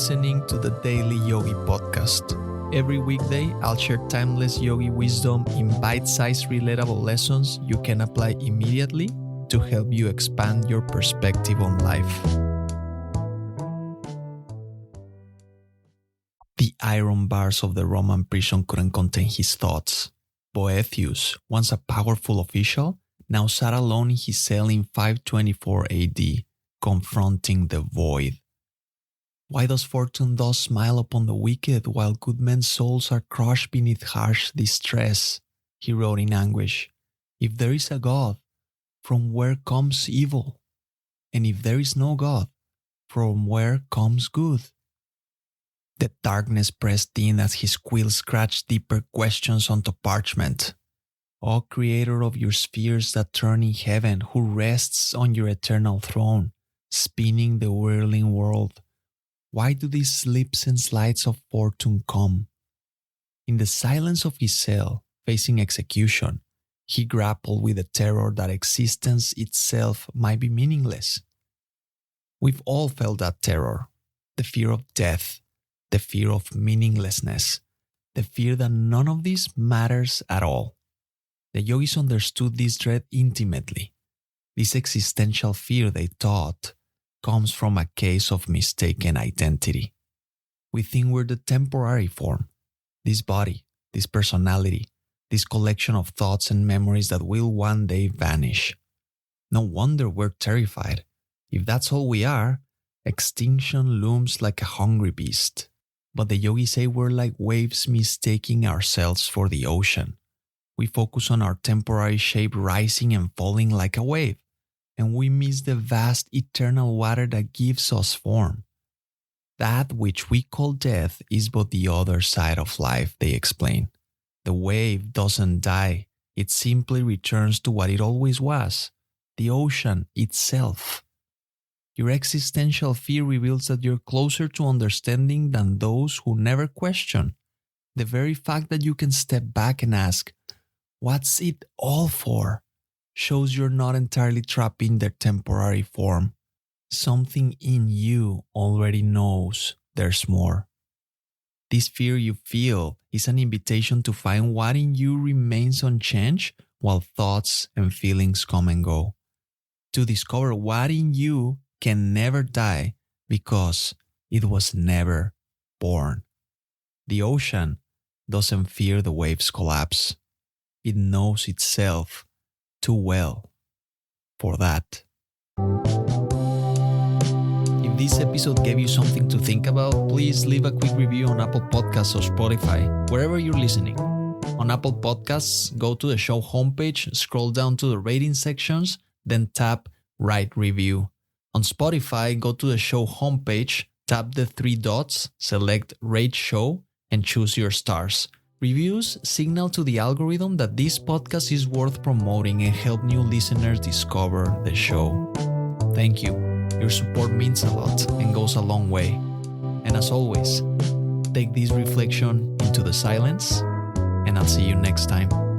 listening to the Daily Yogi podcast. Every weekday, I'll share timeless yogi wisdom in bite-sized relatable lessons you can apply immediately to help you expand your perspective on life. The iron bars of the Roman prison couldn't contain his thoughts. Boethius, once a powerful official, now sat alone in his cell in 524 AD, confronting the void. Why does fortune thus smile upon the wicked while good men's souls are crushed beneath harsh distress? He wrote in anguish. If there is a God, from where comes evil? And if there is no God, from where comes good? The darkness pressed in as his quill scratched deeper questions onto parchment. O Creator of your spheres that turn in heaven, who rests on your eternal throne, spinning the whirling world, why do these slips and slides of fortune come? In the silence of his cell, facing execution, he grappled with the terror that existence itself might be meaningless. We've all felt that terror, the fear of death, the fear of meaninglessness, the fear that none of this matters at all. The yogis understood this dread intimately. This existential fear, they taught, comes from a case of mistaken identity. We think we're the temporary form, this body, this personality, this collection of thoughts and memories that will one day vanish. No wonder we're terrified. If that's all we are, extinction looms like a hungry beast. But the yogis say we're like waves mistaking ourselves for the ocean. We focus on our temporary shape rising and falling like a wave, and we miss the vast eternal water that gives us form. That which we call death is but the other side of life, they explain. The wave doesn't die, it simply returns to what it always was, the ocean itself. Your existential fear reveals that you're closer to understanding than those who never question. The very fact that you can step back and ask, "What's it all for?" shows you're not entirely trapped in their temporary form. Something in you already knows there's more. This fear you feel is an invitation to find what in you remains unchanged while thoughts and feelings come and go. To discover what in you can never die because it was never born. The ocean doesn't fear the waves' collapse. It knows itself too well for that. If this episode gave you something to think about, please leave a quick review on Apple Podcasts or Spotify, wherever you're listening. On Apple Podcasts, go to the show homepage, scroll down to the rating sections, then tap Write Review. On Spotify, go to the show homepage, tap the three dots, select Rate Show, and choose your stars. Reviews signal to the algorithm that this podcast is worth promoting and help new listeners discover the show. Thank you. Your support means a lot and goes a long way. And as always, take this reflection into the silence, and I'll see you next time.